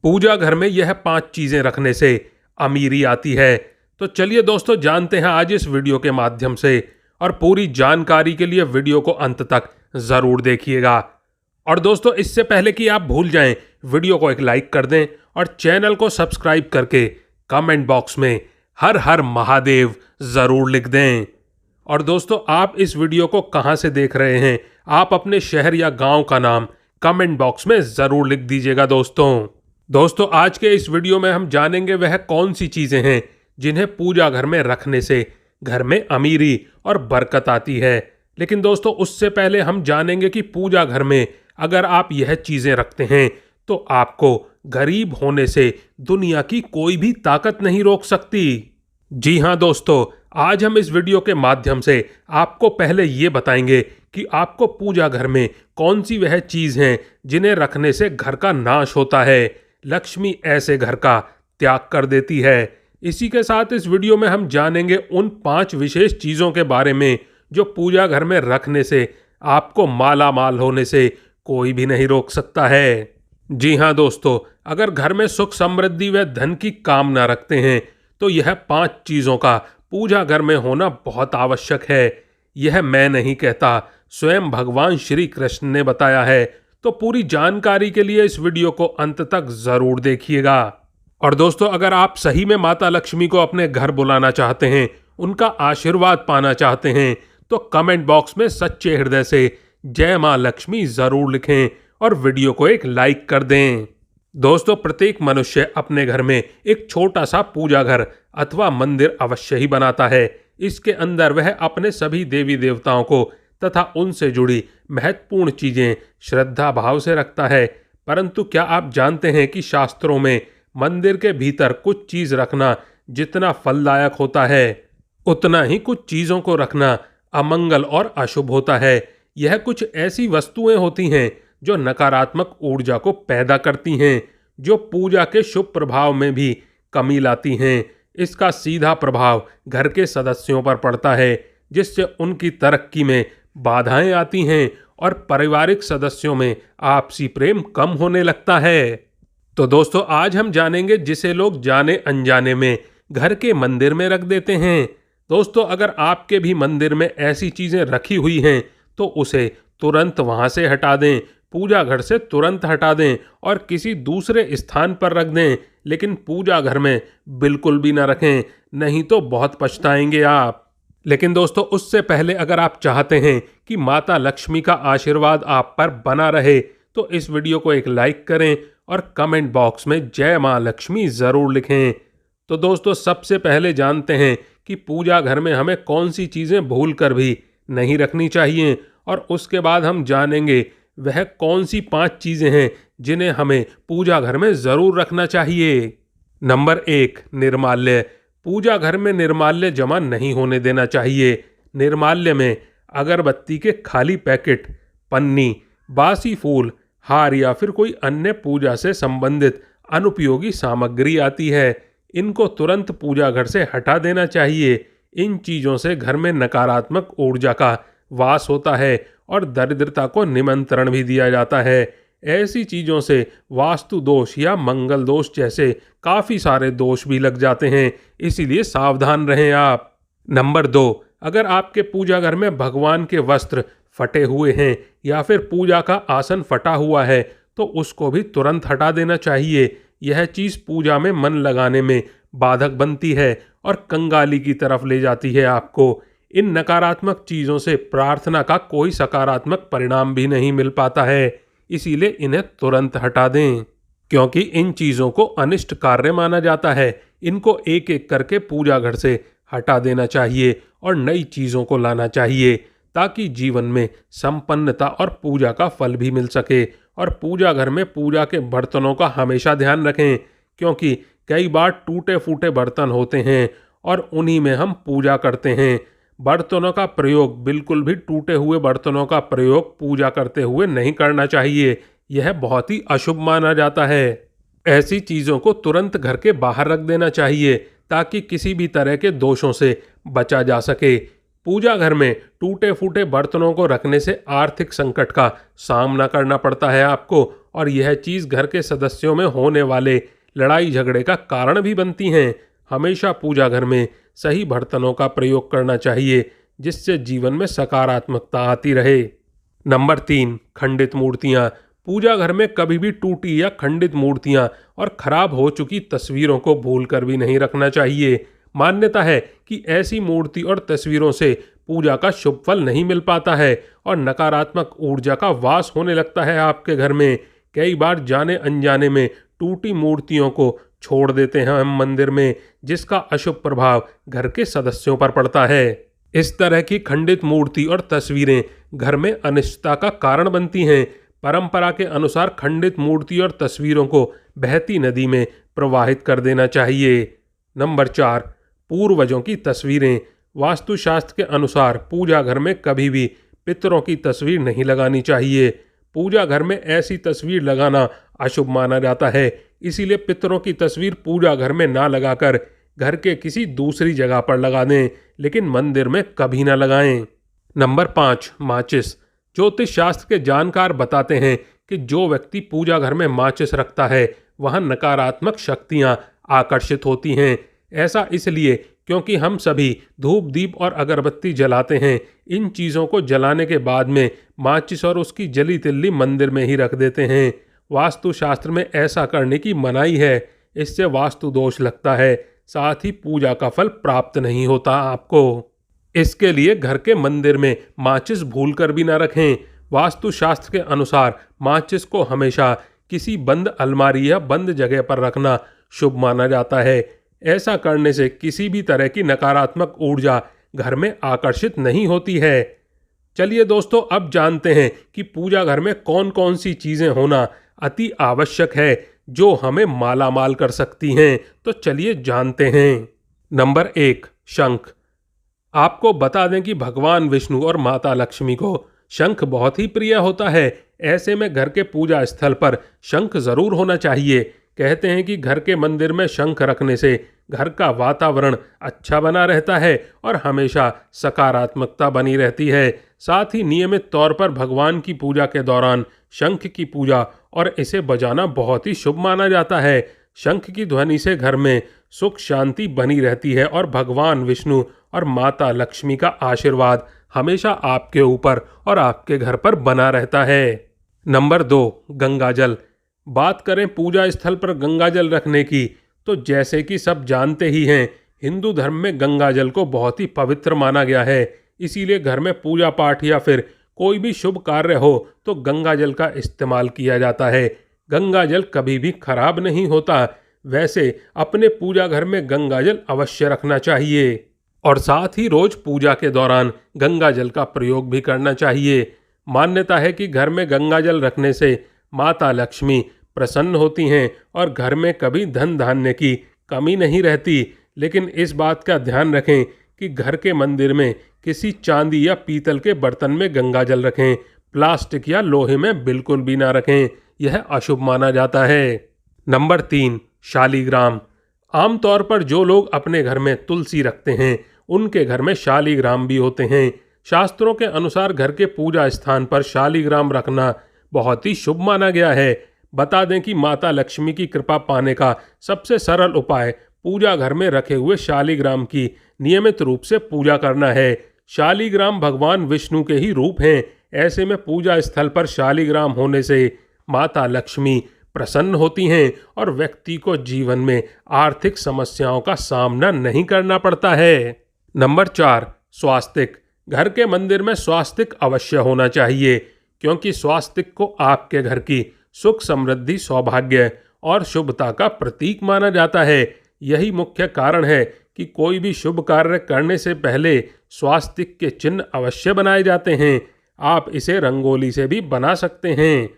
पूजा घर में यह 5 चीजें रखने से अमीरी आती है। तो चलिए दोस्तों, जानते हैं आज इस वीडियो के माध्यम से। और पूरी जानकारी के लिए वीडियो को अंत तक जरूर देखिएगा। और दोस्तों, इससे पहले कि आप भूल जाएं, वीडियो को एक लाइक कर दें और चैनल को सब्सक्राइब करके कमेंट बॉक्स में हर हर महादेव जरूर लिख दें। और दोस्तों, आप इस वीडियो को कहां से देख रहे हैं, आप अपने शहर या गांव का नाम कमेंट बॉक्स में जरूर लिख दीजिएगा। दोस्तों, आज के इस वीडियो में हम जानेंगे वह कौन सी चीजें हैं जिन्हें पूजा घर में रखने से घर में अमीरी और बरकत आती है। लेकिन दोस्तों, उससे पहले हम जानेंगे कि पूजा घर में अगर आप यह चीजें रखते हैं तो आपको गरीब होने से दुनिया की कोई भी ताकत नहीं रोक सकती। जी हां दोस्तों, आज हम इस वीडियो के माध्यम से आपको पहले ये बताएंगे कि आपको पूजा घर में कौन सी वह चीज हैं जिन्हें रखने से घर का नाश होता है, लक्ष्मी ऐसे घर का त्याग कर देती है। इसी के साथ इस वीडियो में हम जानेंगे उन 5 विशेष चीजों के बारे में जो पूजा घर में रखने से आपको माला माल होने से कोई भी नहीं रोक सकता है। जी हां दोस्तों, अगर घर में सुख समृद्धि व धन की कामना रखते हैं तो यह 5 चीजों का पूजा घर में होना बहुत आवश्यक है। यह मैं नहीं कहता, स्वयं भगवान श्री कृष्ण ने बताया है। तो पूरी जानकारी के लिए इस वीडियो को अंत तक जरूर देखिएगा। और दोस्तों, अगर आप सही में माता लक्ष्मी को अपने घर बुलाना चाहते हैं, उनका आशीर्वाद पाना चाहते हैं, तो कमेंट बॉक्स में सच्चे हृदय से जय मां लक्ष्मी जरूर लिखें और वीडियो को एक लाइक कर दें। दोस्तों, प्रत्येक मनुष्य अपने घर में एक छोटा सा पूजा घर अथवा मंदिर अवश्य ही बनाता है। इसके अंदर वह अपने सभी देवी देवताओं को तथा उनसे जुड़ी महत्वपूर्ण चीजें श्रद्धा भाव से रखता है। परंतु क्या आप जानते हैं कि शास्त्रों में मंदिर के भीतर कुछ चीज रखना जितना फलदायक होता है, उतना ही कुछ चीजों को रखना अमंगल और अशुभ होता है। यह कुछ ऐसी वस्तुएं होती हैं जो नकारात्मक ऊर्जा को पैदा करती हैं, जो पूजा के शुभ प्रभाव में भी कमी लाती हैं। इसका सीधा प्रभाव घर के सदस्यों पर पड़ता है, जिससे उनकी तरक्की में बाधाएं आती हैं और पारिवारिक सदस्यों में आपसी प्रेम कम होने लगता है। तो दोस्तों, आज हम जानेंगे जिसे लोग जाने अनजाने में घर के मंदिर में रख देते हैं। दोस्तों, अगर आपके भी मंदिर में ऐसी चीजें रखी हुई हैं तो उसे तुरंत वहां से हटा दें, पूजा घर से तुरंत हटा दें और किसी दूसरे स्थान पर रख दें। लेकिन पूजा घर में बिल्कुल भी ना रखें, नहीं तो बहुत पछताएंगे आप। लेकिन दोस्तों, उससे पहले अगर आप चाहते हैं कि माता लक्ष्मी का आशीर्वाद आप पर बना रहे तो इस वीडियो को एक लाइक करें और कमेंट बॉक्स में जय मां लक्ष्मी जरूर लिखें। तो दोस्तों, सबसे पहले जानते हैं कि पूजा घर में हमें कौन सी चीजें भूल कर भी नहीं रखनी चाहिए, और उसके बाद हम जानेंगे वह कौन सी 5 चीजें हैं जिन्हें हमें पूजा घर में जरूर रखना चाहिए। नंबर 1, निर्माल्य। पूजा घर में निर्माल्य जमा नहीं होने देना चाहिए। निर्माल्य में अगरबत्ती के खाली पैकेट, पन्नी, बासी फूल, हार या फिर कोई अन्य पूजा से संबंधित अनुपयोगी सामग्री आती है। इनको तुरंत पूजा घर से हटा देना चाहिए। इन चीजों से घर में नकारात्मक ऊर्जा का वास होता है और दरिद्रता को निमंत्रण भी दिया जाता है। ऐसी चीजों से वास्तु दोष या मंगल दोष जैसे काफी सारे दोष भी लग जाते हैं, इसीलिए सावधान रहें आप। नंबर 2, अगर आपके पूजा घर में भगवान के वस्त्र फटे हुए हैं या फिर पूजा का आसन फटा हुआ है तो उसको भी तुरंत हटा देना चाहिए। यह चीज पूजा में मन लगाने में बाधक बनती है और कंगाली की तरफ ले जाती है आपको। इन नकारात्मक चीजों से प्रार्थना का कोई सकारात्मक परिणाम भी नहीं मिल पाता है, इसीलिए इन्हें तुरंत हटा दें, क्योंकि इन चीजों को अनिष्ट कार्य माना जाता है। इनको एक एक करके पूजा घर से हटा देना चाहिए और नई चीजों को लाना चाहिए, ताकि जीवन में संपन्नता और पूजा का फल भी मिल सके। और पूजा घर में पूजा के बर्तनों का हमेशा ध्यान रखें, क्योंकि कई बार टूटे फूटे बर्तन होते हैं और उन्हीं में हम पूजा करते हैं। बर्तनों का प्रयोग, बिल्कुल भी टूटे हुए बर्तनों का प्रयोग पूजा करते हुए नहीं करना चाहिए। यह बहुत ही अशुभ माना जाता है। ऐसी चीज़ों को तुरंत घर के बाहर रख देना चाहिए ताकि किसी भी तरह के दोषों से बचा जा सके। पूजा घर में टूटे फूटे बर्तनों को रखने से आर्थिक संकट का सामना करना पड़ता है आपको और यह चीज़ घर के सदस्यों में होने वाले लड़ाई झगड़े का कारण भी बनती हैं। हमेशा पूजा घर में सही बर्तनों का प्रयोग करना चाहिए, जिससे जीवन में सकारात्मकता आती रहे। नंबर 3, खंडित मूर्तियाँ। पूजा घर में कभी भी टूटी या खंडित मूर्तियाँ और खराब हो चुकी तस्वीरों को भूल कर भी नहीं रखना चाहिए। मान्यता है कि ऐसी मूर्ति और तस्वीरों से पूजा का शुभ फल नहीं मिल पाता है और नकारात्मक ऊर्जा का वास होने लगता है आपके घर में। कई बार जाने अनजाने में टूटी मूर्तियों को छोड़ देते हैं हम मंदिर में, जिसका अशुभ प्रभाव घर के सदस्यों पर पड़ता है। इस तरह की खंडित मूर्ति और तस्वीरें घर में अनिश्चितता का कारण बनती हैं। परंपरा के अनुसार खंडित मूर्ति और तस्वीरों को बहती नदी में प्रवाहित कर देना चाहिए। नंबर 4, पूर्वजों की तस्वीरें। वास्तुशास्त्र के अनुसार पूजा घर में कभी भी पितरों की तस्वीर नहीं लगानी चाहिए। पूजा घर में ऐसी तस्वीर लगाना अशुभ माना जाता है, इसीलिए पितरों की तस्वीर पूजा घर में ना लगाकर घर के किसी दूसरी जगह पर लगा दें, लेकिन मंदिर में कभी ना लगाएं। नंबर 5, माचिस। ज्योतिष शास्त्र के जानकार बताते हैं कि जो व्यक्ति पूजा घर में माचिस रखता है वहाँ नकारात्मक शक्तियाँ आकर्षित होती हैं। ऐसा इसलिए क्योंकि हम सभी धूप दीप और अगरबत्ती जलाते हैं। इन चीज़ों को जलाने के बाद में माचिस और उसकी जली तिल्ली मंदिर में ही रख देते हैं। वास्तुशास्त्र में ऐसा करने की मनाही है, इससे वास्तु दोष लगता है, साथ ही पूजा का फल प्राप्त नहीं होता आपको। इसके लिए घर के मंदिर में माचिस भूल कर भी ना रखें। वास्तुशास्त्र के अनुसार माचिस को हमेशा किसी बंद अलमारी या बंद जगह पर रखना शुभ माना जाता है। ऐसा करने से किसी भी तरह की नकारात्मक ऊर्जा घर में आकर्षित नहीं होती है। चलिए दोस्तों, अब जानते हैं कि पूजा घर में कौन कौन सी चीज़ें होना अति आवश्यक है जो हमें मालामाल कर सकती हैं। तो चलिए जानते हैं। नंबर 1, शंख। आपको बता दें कि भगवान विष्णु और माता लक्ष्मी को शंख बहुत ही प्रिय होता है। ऐसे में घर के पूजा स्थल पर शंख जरूर होना चाहिए। कहते हैं कि घर के मंदिर में शंख रखने से घर का वातावरण अच्छा बना रहता है और हमेशा सकारात्मकता बनी रहती है। साथ ही नियमित तौर पर भगवान की पूजा के दौरान शंख की पूजा और इसे बजाना बहुत ही शुभ माना जाता है। शंख की ध्वनि से घर में सुख शांति बनी रहती है और भगवान विष्णु और माता लक्ष्मी का आशीर्वाद हमेशा आपके ऊपर और आपके घर पर बना रहता है। नंबर 2, गंगा जल। बात करें पूजा स्थल पर गंगा जल रखने की, तो जैसे कि सब जानते ही हैं, हिंदू धर्म में गंगा जल को बहुत ही पवित्र माना गया है। इसीलिए घर में पूजा पाठ या फिर कोई भी शुभ कार्य हो तो गंगा जल का इस्तेमाल किया जाता है। गंगा जल कभी भी खराब नहीं होता। वैसे अपने पूजा घर में गंगा जल अवश्य रखना चाहिए और साथ ही रोज पूजा के दौरान गंगा जल का प्रयोग भी करना चाहिए। मान्यता है कि घर में गंगा जल रखने से माता लक्ष्मी प्रसन्न होती हैं और घर में कभी धन धान्य की कमी नहीं रहती। लेकिन इस बात का ध्यान रखें कि घर के मंदिर में किसी चांदी या पीतल के बर्तन में गंगा जल रखें, प्लास्टिक या लोहे में बिल्कुल भी ना रखें, यह अशुभ माना जाता है। नंबर 3, शालीग्राम। आमतौर पर जो लोग अपने घर में तुलसी रखते हैं उनके घर में शालीग्राम भी होते हैं। शास्त्रों के अनुसार घर के पूजा स्थान पर शालीग्राम रखना बहुत ही शुभ माना गया है। बता दें कि माता लक्ष्मी की कृपा पाने का सबसे सरल उपाय पूजा घर में रखे हुए शालीग्राम की नियमित रूप से पूजा करना है। शालीग्राम भगवान विष्णु के ही रूप हैं। ऐसे में पूजा स्थल पर शालीग्राम होने से माता लक्ष्मी प्रसन्न होती हैं और व्यक्ति को जीवन में आर्थिक समस्याओं का सामना नहीं करना पड़ता है। नंबर 4, स्वास्तिक। घर के मंदिर में स्वास्तिक अवश्य होना चाहिए, क्योंकि स्वास्तिक को आपके घर की सुख समृद्धि सौभाग्य और शुभता का प्रतीक माना जाता है। यही मुख्य कारण है कि कोई भी शुभ कार्य करने से पहले स्वास्तिक के चिन्ह अवश्य बनाए जाते हैं। आप इसे रंगोली से भी बना सकते हैं।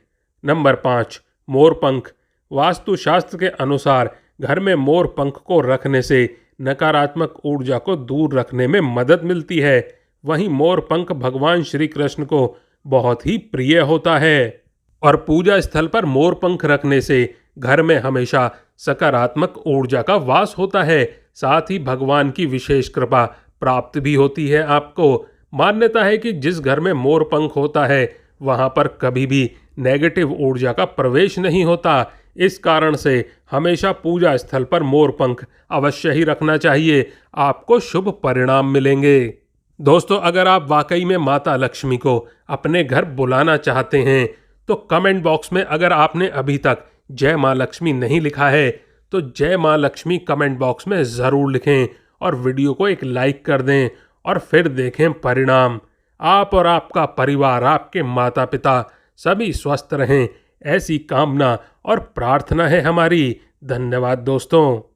नंबर 5, मोरपंख। वास्तुशास्त्र के अनुसार घर में मोरपंख को रखने से नकारात्मक ऊर्जा को दूर रखने में मदद मिलती है। वहीं मोरपंख भगवान श्री कृष्ण को बहुत ही प्रिय होता है और पूजा स्थल पर मोरपंख रखने से घर में हमेशा सकारात्मक ऊर्जा का वास होता है। साथ ही भगवान की विशेष कृपा प्राप्त भी होती है आपको। मान्यता है कि जिस घर में मोरपंख होता है वहां पर कभी भी नेगेटिव ऊर्जा का प्रवेश नहीं होता। इस कारण से हमेशा पूजा स्थल पर मोरपंख अवश्य ही रखना चाहिए, आपको शुभ परिणाम मिलेंगे। दोस्तों, अगर आप वाकई में माता लक्ष्मी को अपने घर बुलाना चाहते हैं तो कमेंट बॉक्स में अगर आपने अभी तक जय मां लक्ष्मी नहीं लिखा है तो जय मां लक्ष्मी कमेंट बॉक्स में ज़रूर लिखें और वीडियो को एक लाइक कर दें और फिर देखें परिणाम। आप और आपका परिवार, आपके माता पिता सभी स्वस्थ रहें, ऐसी कामना और प्रार्थना है हमारी। धन्यवाद दोस्तों।